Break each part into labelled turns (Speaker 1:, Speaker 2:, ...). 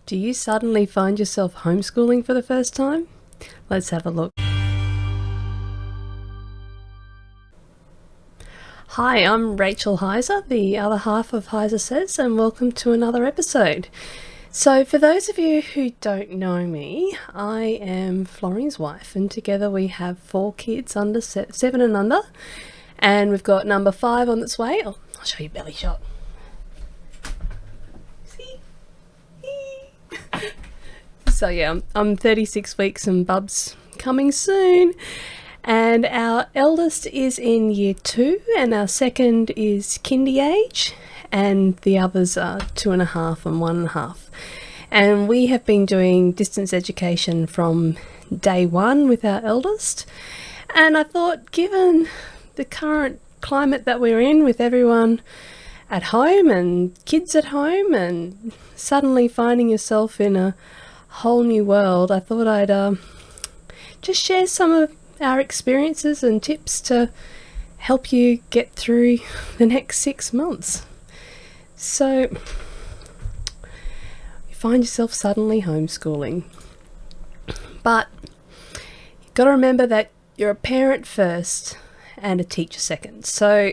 Speaker 1: Do you suddenly find yourself homeschooling for the first time? Let's have a look. Hi, I'm Rachel Heise, the other half of HeiseSays, and welcome to another episode. So for those of you who don't know me, I am Florrie's wife, and together we have 4 kids under 7 and under, and we've got number 5 on its way. I'll show you belly shot. So yeah, I'm 36 weeks and Bub's coming soon. And our eldest is in year 2 and our second is kindy age, and the others are 2.5 and 1.5. And we have been doing distance education from day 1 with our eldest. And I thought, given the current climate that we're in, with everyone at home and kids at home and suddenly finding yourself in a whole new world, I thought I'd just share some of our experiences and tips to help you get through the next 6 months. So you find yourself suddenly homeschooling, but you've got to remember that you're a parent first and a teacher second. So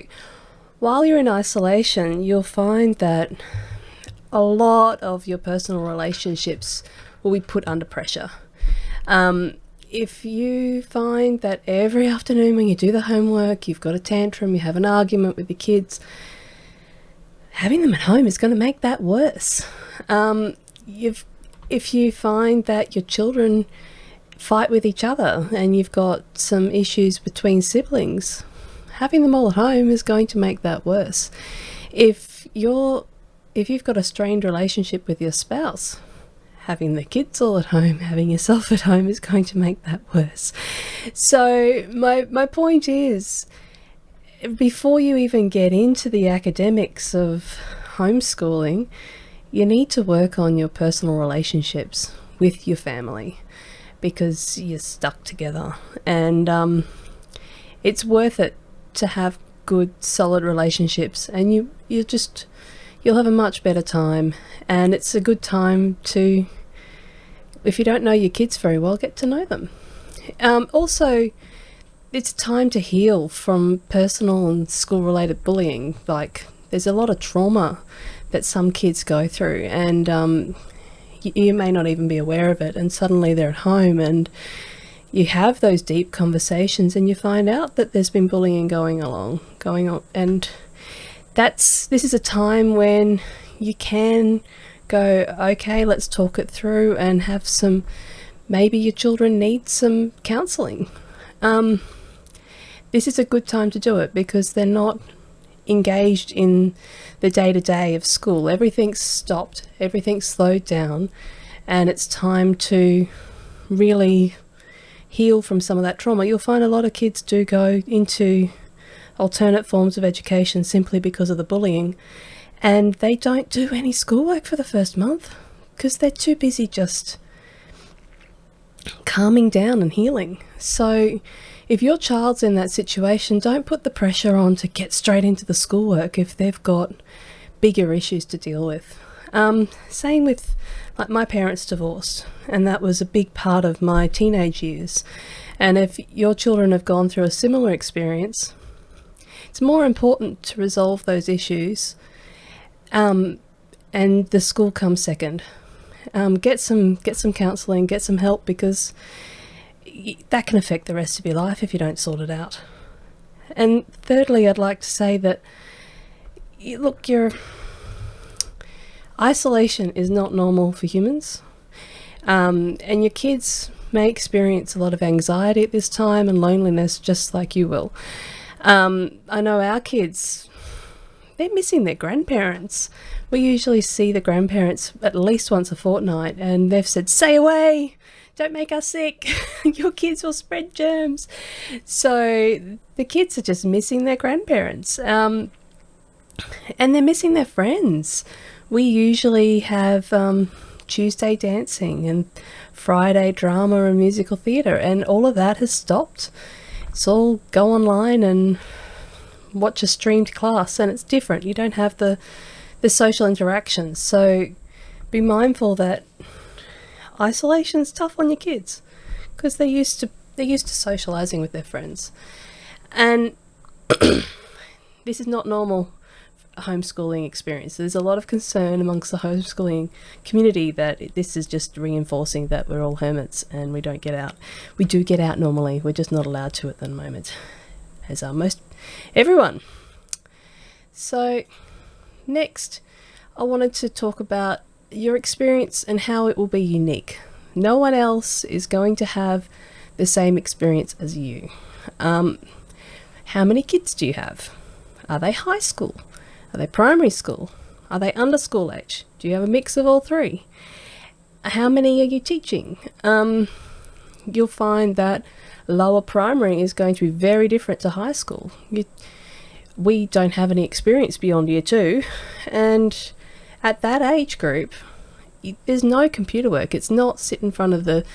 Speaker 1: while you're in isolation, you'll find that a lot of your personal relationships will be put under pressure. If you find that every afternoon when you do the homework, you've got a tantrum, you have an argument with your kids, having them at home is going to make that worse. If you find that your children fight with each other and you've got some issues between siblings, having them all at home is going to make that worse. If you've got a strained relationship with your spouse, having the kids all at home, having yourself at home is going to make that worse. So my point is, before you even get into the academics of homeschooling, you need to work on your personal relationships with your family, because you're stuck together, and it's worth it to have good solid relationships, and you'll have a much better time. And it's a good time to, if you don't know your kids very well, get to know them. Also, it's time to heal from personal and school-related bullying. Like, there's a lot of trauma that some kids go through, and you may not even be aware of it, and suddenly they're at home and you have those deep conversations and you find out that there's been bullying going on, and this is a time when you can go, okay, let's talk it through and have maybe your children need some counselling. This is a good time to do it because they're not engaged in the day-to-day of school. Everything's stopped, everything's slowed down, and it's time to really heal from some of that trauma. You'll find a lot of kids do go into alternate forms of education simply because of the bullying, and they don't do any schoolwork for the first month because they're too busy just calming down and healing. So if your child's in that situation, don't put the pressure on to get straight into the schoolwork if they've got bigger issues to deal with. Same with, like, my parents divorced, and that was a big part of my teenage years. And if your children have gone through a similar experience, it's more important to resolve those issues, and the school comes second. Get some counselling, get some help, because that can affect the rest of your life if you don't sort it out. And thirdly, I'd like to say that, look, your isolation is not normal for humans, and your kids may experience a lot of anxiety at this time and loneliness just like you will. I know our kids, they're missing their grandparents. We usually see the grandparents at least once a fortnight, and they've said, stay away, don't make us sick, your kids will spread germs. So the kids are just missing their grandparents, and they're missing their friends. We usually have Tuesday dancing and Friday drama and musical theatre, and all of that has stopped. It's all go online and watch a streamed class, and it's different. You don't have the social interactions. So Be mindful that isolation's tough on your kids because they're used to socializing with their friends, and this is not normal homeschooling experience. There's a lot of concern amongst the homeschooling community that this is just reinforcing that we're all hermits and we don't get out. We do get out normally, we're just not allowed to at the moment, as are most everyone. So next I wanted to talk about your experience and how it will be unique. No one else is going to have the same experience as you. How many kids do you have? Are they high school? Are they primary school? Are they under school age? Do you have a mix of all three? How many are you teaching? You'll find that lower primary is going to be very different to high school. We don't have any experience beyond year 2, and at that age group, there's no computer work. It's not sit in front of the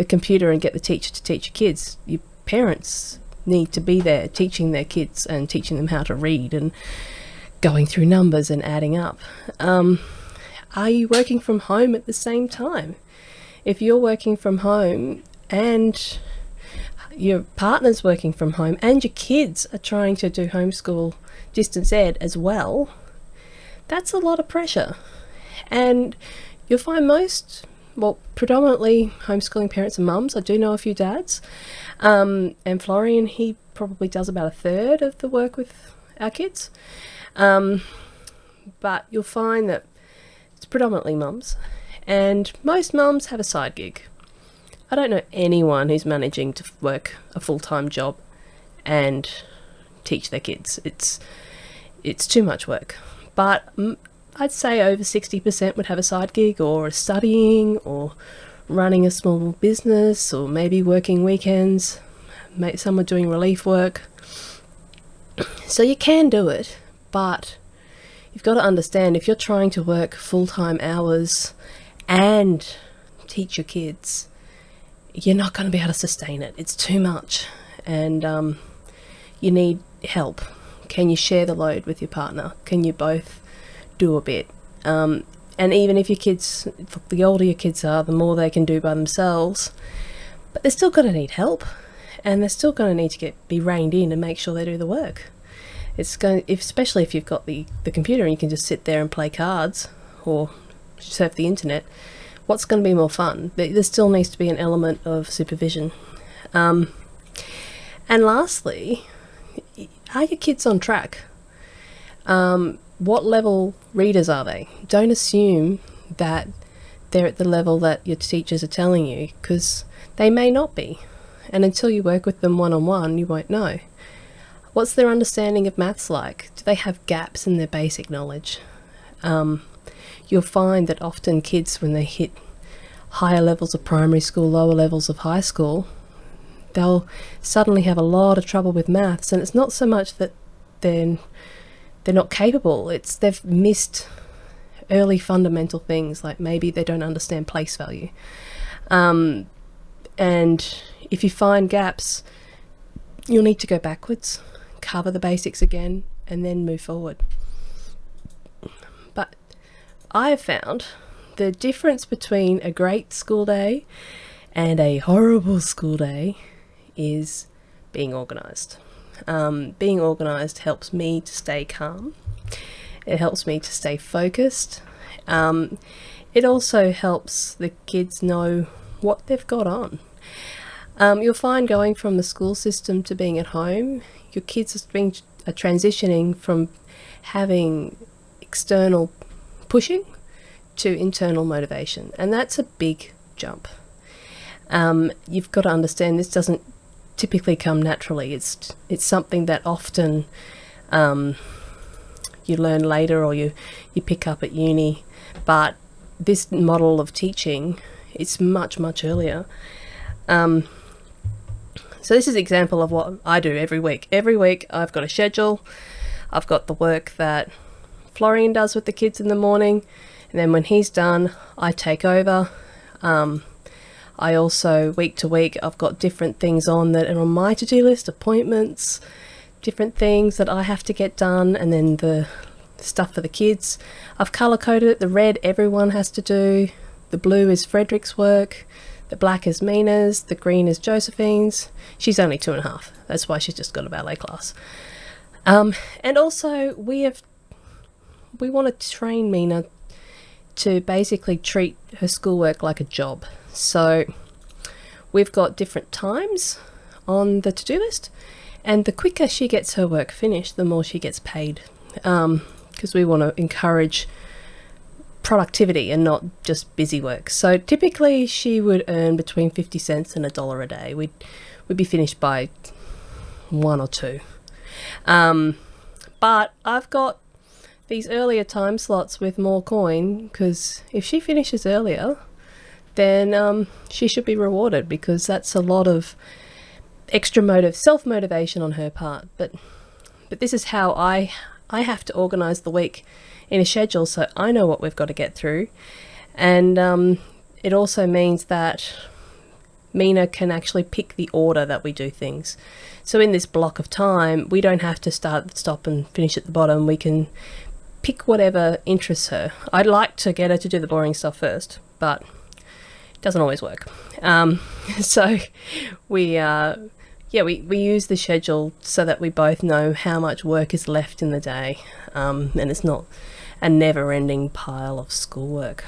Speaker 1: computer and get the teacher to teach your kids. Your parents need to be there teaching their kids and teaching them how to read and going through numbers and adding up. Are you working from home at the same time? If you're working from home and your partner's working from home and your kids are trying to do homeschool distance ed as well, that's a lot of pressure. And you'll find predominantly homeschooling parents and mums. I do know a few dads. And Florian, he probably does about 1/3 of the work with our kids. But you'll find that it's predominantly mums, and most mums have a side gig. I don't know anyone who's managing to work a full-time job and teach their kids. It's too much work. But I'd say over 60% would have a side gig, or studying, or running a small business, or maybe working weekends. Some are doing relief work. So you can do it, but you've got to understand, if you're trying to work full-time hours and teach your kids, you're not going to be able to sustain it. It's too much, and you need help. Can you share the load with your partner? Can you both do a bit? And even if your kids, the older your kids are, the more they can do by themselves, but they're still going to need help, and they're still going to need to be reined in and make sure they do the work. Especially if you've got the computer and you can just sit there and play cards or surf the internet, what's going to be more fun? There still needs to be an element of supervision. And lastly, are your kids on track? What level readers are they? Don't assume that they're at the level that your teachers are telling you, because they may not be. And until you work with them one-on-one, you won't know. What's their understanding of maths like? Do they have gaps in their basic knowledge? You'll find that often kids, when they hit higher levels of primary school, lower levels of high school, they'll suddenly have a lot of trouble with maths. And it's not so much that they're not capable, it's they've missed early fundamental things, like maybe they don't understand place value. And if you find gaps, you'll need to go backwards, cover the basics again, and then move forward. But I have found the difference between a great school day and a horrible school day is being organised. Being organised helps me to stay calm. It helps me to stay focused. It also helps the kids know what they've got on. You'll find going from the school system to being at home, your kids are transitioning from having external pushing to internal motivation, and that's a big jump. You've got to understand this doesn't typically come naturally. It's something that often you learn later, or you pick up at uni, but this model of teaching, it's much earlier. So this is an example of what I do every week. Every week I've got a schedule. I've got the work that Florian does with the kids in the morning, and then when he's done, I take over. I also, week to week, I've got different things on that are on my to-do list, appointments, different things that I have to get done, and then the stuff for the kids. I've colour coded it. The red everyone has to do, the blue is Frederick's work, the black is Mina's, the green is Josephine's. She's only 2.5, that's why she's just got a ballet class. And also we want to train Mina to basically treat her schoolwork like a job. So we've got different times on the to-do list, and the quicker she gets her work finished, the more she gets paid, because we want to encourage productivity and not just busy work. So typically she would earn between 50 cents and $1 a day. We'd be finished by 1 or 2. But I've got these earlier time slots with more coin, because if she finishes earlier, then she should be rewarded, because that's a lot of extra self-motivation on her part. But this is how I have to organise the week in a schedule, so I know what we've got to get through. And it also means that Mina can actually pick the order that we do things. So in this block of time, we don't have to start, stop and finish at the bottom. We can pick whatever interests her. I'd like to get her to do the boring stuff first, but it doesn't always work. So we use the schedule so that we both know how much work is left in the day, and it's not a never-ending pile of schoolwork.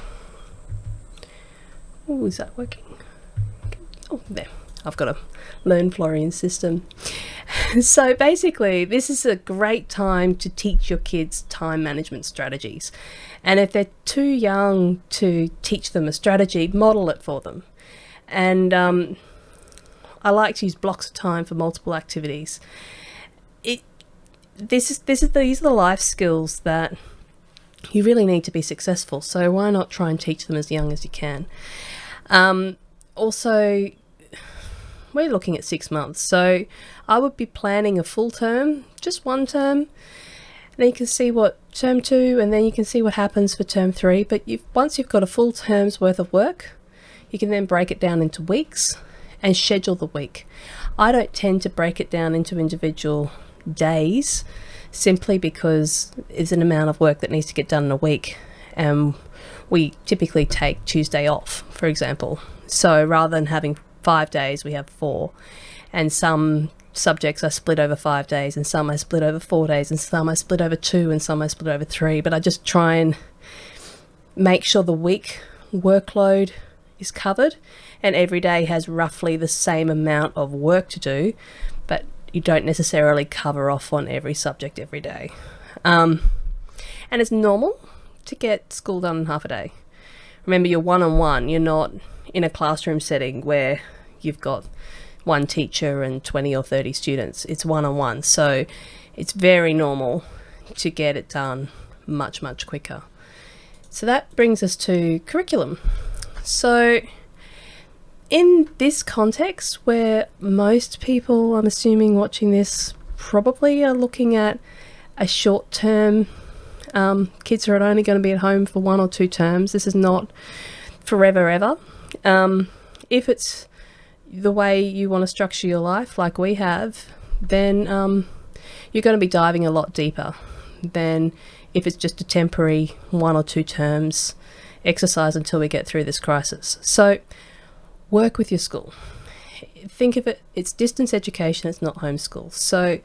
Speaker 1: Oh, is that working? Oh, there. I've got a Learn Florian system. So basically, this is a great time to teach your kids time management strategies. And if they're too young to teach them a strategy, model it for them. And I like to use blocks of time for multiple activities. These are the life skills that you really need to be successful. So why not try and teach them as young as you can? Also, we're looking at 6 months, so I would be planning a full term, just one term. Then you can see what term 2, and then you can see what happens for term 3. But once you've got a full term's worth of work, you can then break it down into weeks and schedule the week. I don't tend to break it down into individual days, simply because it's an amount of work that needs to get done in a week, and we typically take Tuesday off, for example. So rather than having 5 days, we have 4, and some subjects are split over 5 days, and some are split over 4 days, and some are split over 2, and some are split over 3. But I just try and make sure the week workload is covered, and every day has roughly the same amount of work to do, but you don't necessarily cover off on every subject every day. And it's normal to get school done in half a day. Remember, you're one-on-one. You're not in a classroom setting where you've got one teacher and 20 or 30 students. It's one-on-one, so it's very normal to get it done much, much quicker. So that brings us to curriculum. So in this context, where most people, I'm assuming, watching this probably are looking at a short term, kids who are only going to be at home for 1 or 2 terms. This is not forever ever. If it's the way you want to structure your life like we have, then you're going to be diving a lot deeper than if it's just a temporary 1 or 2 terms exercise until we get through this crisis. So work with your school. Think of it, it's distance education, it's not homeschool. So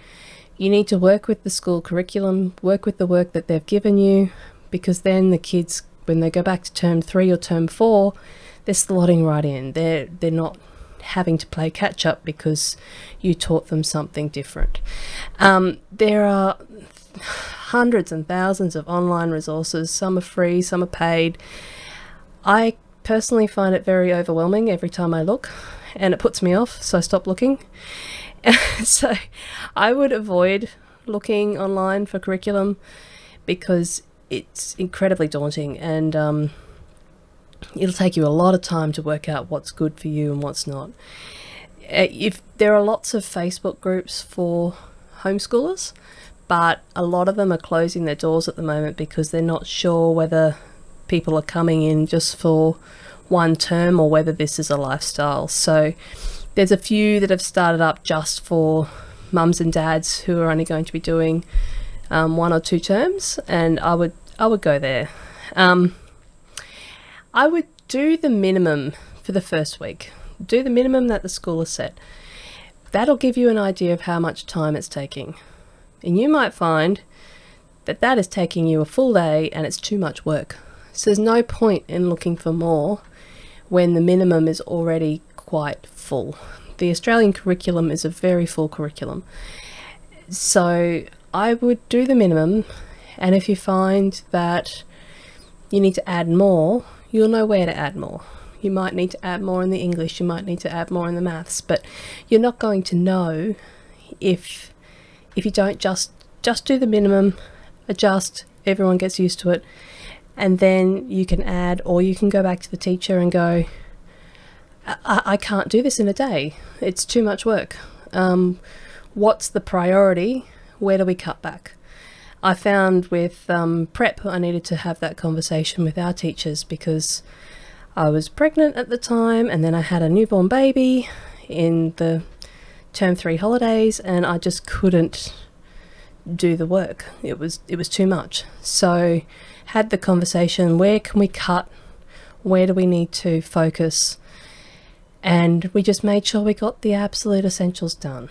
Speaker 1: you need to work with the school curriculum, work with the work that they've given you, because then the kids, when they go back to term 3 or term 4, they're slotting right in. They're not having to play catch up because you taught them something different. There are hundreds and thousands of online resources. Some are free, some are paid. I personally find it very overwhelming every time I look, and it puts me off, so I stop looking. So I would avoid looking online for curriculum because it's incredibly daunting, and it'll take you a lot of time to work out what's good for you and what's not. If there are lots of Facebook groups for homeschoolers, but a lot of them are closing their doors at the moment because they're not sure whether people are coming in just for one term or whether this is a lifestyle. So there's a few that have started up just for mums and dads who are only going to be doing 1 or 2 terms, and I would go there. I would do the minimum for the first week. Do the minimum that the school has set. That'll give you an idea of how much time it's taking. And you might find that that is taking you a full day and it's too much work. So there's no point in looking for more when the minimum is already quite full. The Australian curriculum is a very full curriculum. So I would do the minimum, and if you find that you need to add more, you'll know where to add more. You might need to add more in the English, you might need to add more in the maths, but you're not going to know if you don't just do the minimum, adjust, everyone gets used to it, and then you can add, or you can go back to the teacher and go, I can't do this in a day. It's too much work. What's the priority? Where do we cut back? I found with prep, I needed to have that conversation with our teachers because I was pregnant at the time, and then I had a newborn baby in the term 3 holidays, and I just couldn't do the work. It was too much. So had the conversation, where can we cut? Where do we need to focus? And we just made sure we got the absolute essentials done.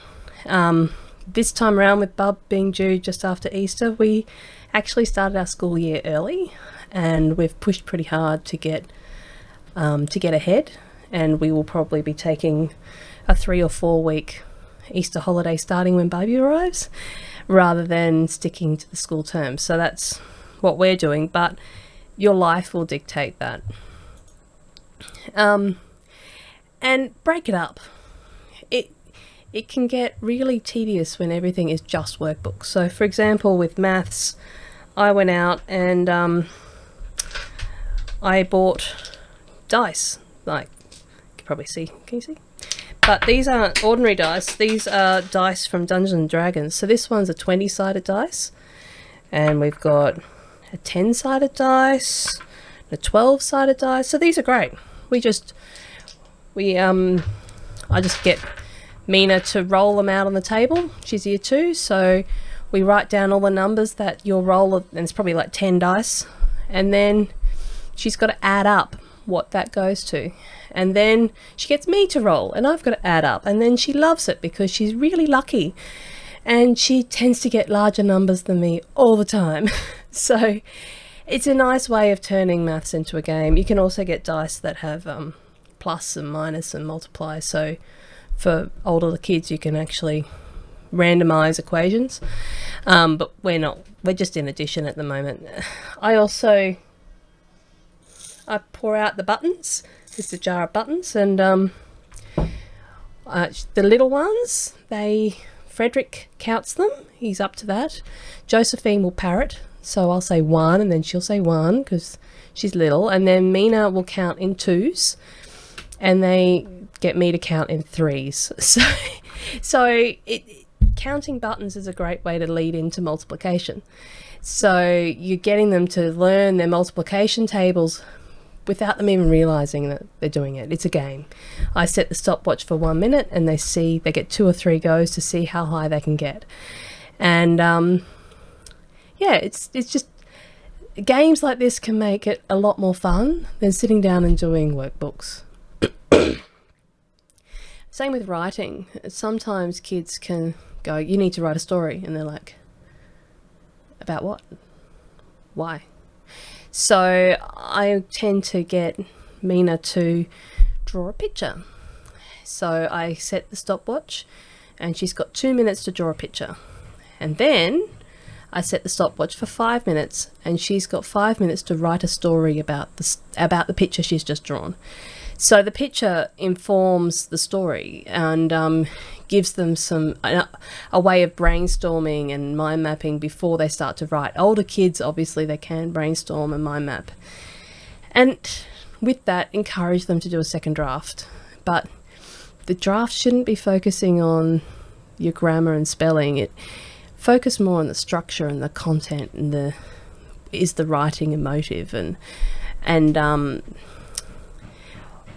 Speaker 1: This time around, with Bub being due just after Easter, we actually started our school year early, and we've pushed pretty hard to get ahead, and we will probably be taking a 3 or 4 week Easter holiday starting when baby arrives, rather than sticking to the school term. So that's what we're doing, but your life will dictate that. And break it up. It can get really tedious when everything is just workbooks. So for example, with maths, I went out and I bought dice. Like, you can probably see, can you see? But these aren't ordinary dice, these are dice from Dungeons and Dragons. So this one's a 20-sided dice, and we've got a 10-sided dice, a 12-sided dice. So these are great. I just get Mina to roll them out on the table. She's year 2, so we write down all the numbers that you'll roll, and it's probably like 10 dice, and then she's got to add up what that goes to, and then she gets me to roll, and I've got to add up, and then she loves it because she's really lucky, and she tends to get larger numbers than me all the time. So it's a nice way of turning maths into a game. You can also get dice that have plus and minus and multiply, so for older kids you can actually randomize equations, but we're just in addition at the moment. I pour out the buttons. This is a jar of buttons, and the little ones, Frederick counts them, he's up to that. Josephine will parrot, so I'll say 1 and then she'll say 1 because she's little, and then Mina will count in 2s, and they get me to count in 3s. So counting buttons is a great way to lead into multiplication. So you're getting them to learn their multiplication tables without them even realizing that they're doing it. It's a game. I set the stopwatch for 1 minute, and they get 2 or 3 goes to see how high they can get. And yeah, it's just games like this can make it a lot more fun than sitting down and doing workbooks. Same with writing. Sometimes kids can go, you need to write a story, and they're like, about what? Why? So I tend to get Mina to draw a picture. So I set the stopwatch, and she's got 2 minutes to draw a picture. And then I set the stopwatch for 5 minutes, and she's got 5 minutes to write a story about the picture she's just drawn. So the picture informs the story and gives them a way of brainstorming and mind mapping before they start to write. Older kids, obviously, they can brainstorm and mind map. And with that, encourage them to do a second draft. But the draft shouldn't be focusing on your grammar and spelling. Focus more on the structure and the content and is the writing emotive and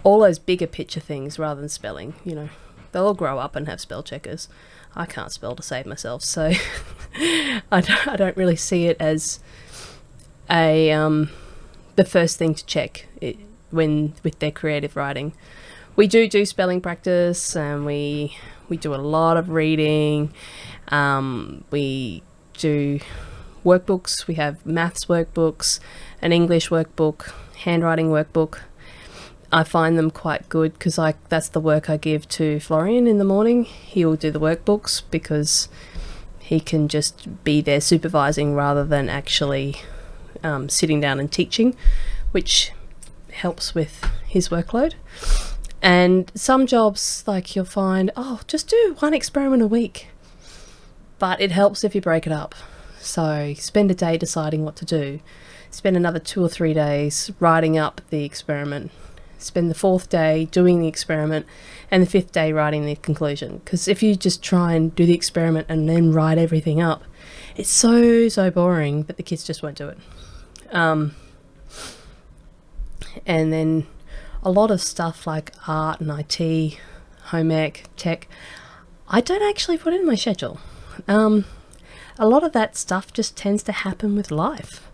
Speaker 1: all those bigger picture things rather than spelling. They'll all grow up and have spell checkers. I can't spell to save myself, so I don't really see it as the first thing to check when with their creative writing. We do spelling practice, and we do a lot of reading. We do workbooks. We have maths workbooks, an English workbook, handwriting workbook. I find them quite good because that's the work I give to Florian in the morning. He will do the workbooks because he can just be there supervising rather than actually sitting down and teaching, which helps with his workload. And some jobs, like, you'll find, just do one experiment a week. But it helps if you break it up. So spend a day deciding what to do. Spend another 2 or 3 days writing up the experiment. Spend the 4th day doing the experiment, and the 5th day writing the conclusion. Because if you just try and do the experiment and then write everything up, it's so boring that the kids just won't do it. And then a lot of stuff like art and IT, home ec, tech, I don't actually put in my schedule. A lot of that stuff just tends to happen with life.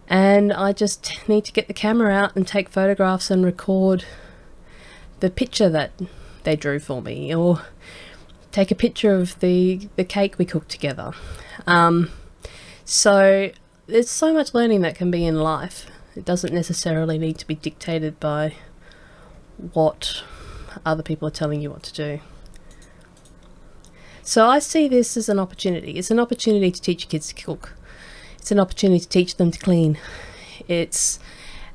Speaker 1: And I just need to get the camera out and take photographs and record the picture that they drew for me, or take a picture of the cake we cooked together. So there's so much learning that can be in life. It doesn't necessarily need to be dictated by what other people are telling you what to do. So I see this as an opportunity. It's an opportunity to teach your kids to cook. It's an opportunity to teach them to clean. It's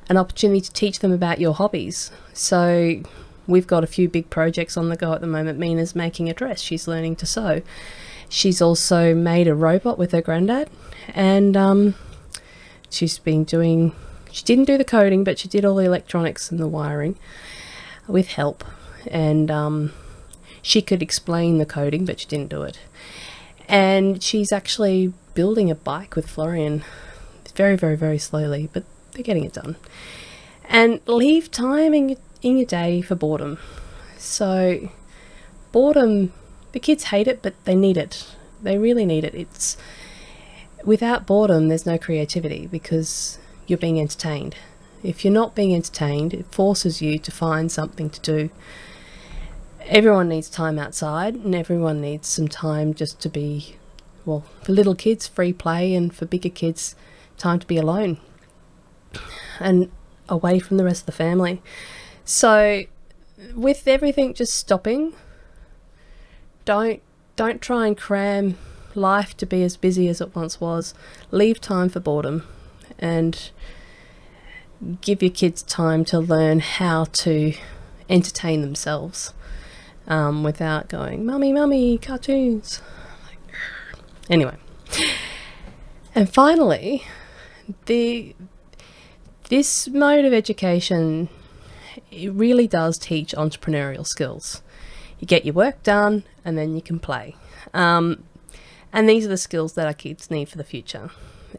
Speaker 1: an opportunity to teach them about your hobbies. So we've got a few big projects on the go at the moment. Mina's making a dress. She's learning to sew. She's also made a robot with her granddad, and she's been doing, she didn't do the coding, but she did all the electronics and the wiring with help. And she could explain the coding, but she didn't do it. And she's actually building a bike with Florian, very slowly, but they're getting it done. And leave time in your day for boredom. So boredom, the kids hate it, but they need it. They really need it. It's without boredom, there's no creativity, because you're being entertained. If you're not being entertained, it forces you to find something to do. Everyone needs time outside, and everyone needs some time just to be, well, for little kids, free play, and for bigger kids, time to be alone and away from the rest of the family. So with everything just stopping, don't try and cram life to be as busy as it once was. Leave time for boredom, and give your kids time to learn how to entertain themselves. Without going, mummy, cartoons. Anyway. And finally, this mode of education, it really does teach entrepreneurial skills. You get your work done, and then you can play. And these are the skills that our kids need for the future.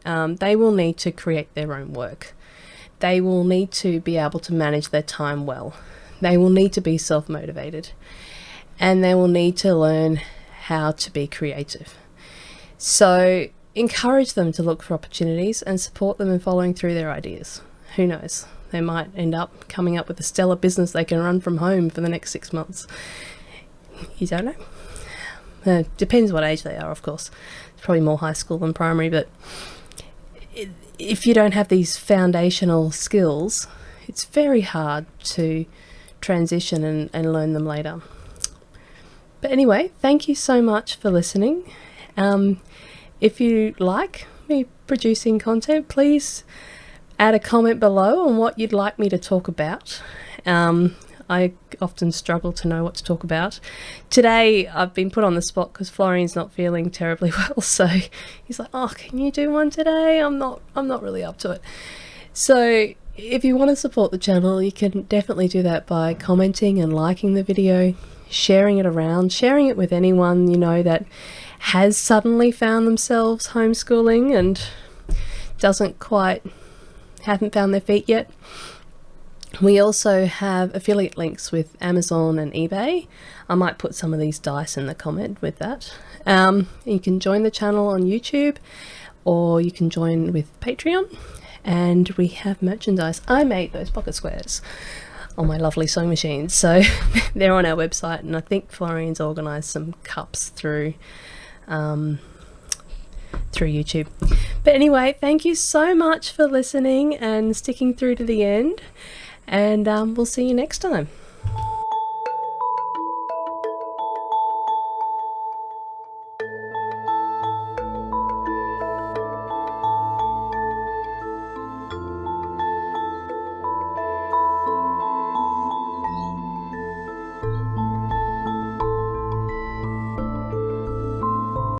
Speaker 1: They will need to create their own work. They will need to be able to manage their time well. They will need to be self-motivated. And they will need to learn how to be creative. So encourage them to look for opportunities and support them in following through their ideas. Who knows? They might end up coming up with a stellar business they can run from home for the next 6 months. You don't know. Depends what age they are, of course. It's probably more high school than primary, but if you don't have these foundational skills, it's very hard to transition and learn them later. But anyway, thank you so much for listening. If you like me producing content, please add a comment below on what you'd like me to talk about. I often struggle to know what to talk about. Today I've been put on the spot because Florian's not feeling terribly well, so he's like, can you do one today? I'm not really up to it. So if you want to support the channel, you can definitely do that by commenting and liking the video, sharing it around, sharing it with anyone you know that has suddenly found themselves homeschooling and haven't found their feet yet. We also have affiliate links with Amazon and eBay. I might put some of these dice in the comment with that. You can join the channel on YouTube, or you can join with Patreon. And we have merchandise. I made those pocket squares on my lovely sewing machine, so they're on our website, and I think Florian's organised some cups through YouTube. But anyway, thank you so much for listening and sticking through to the end, and we'll see you next time.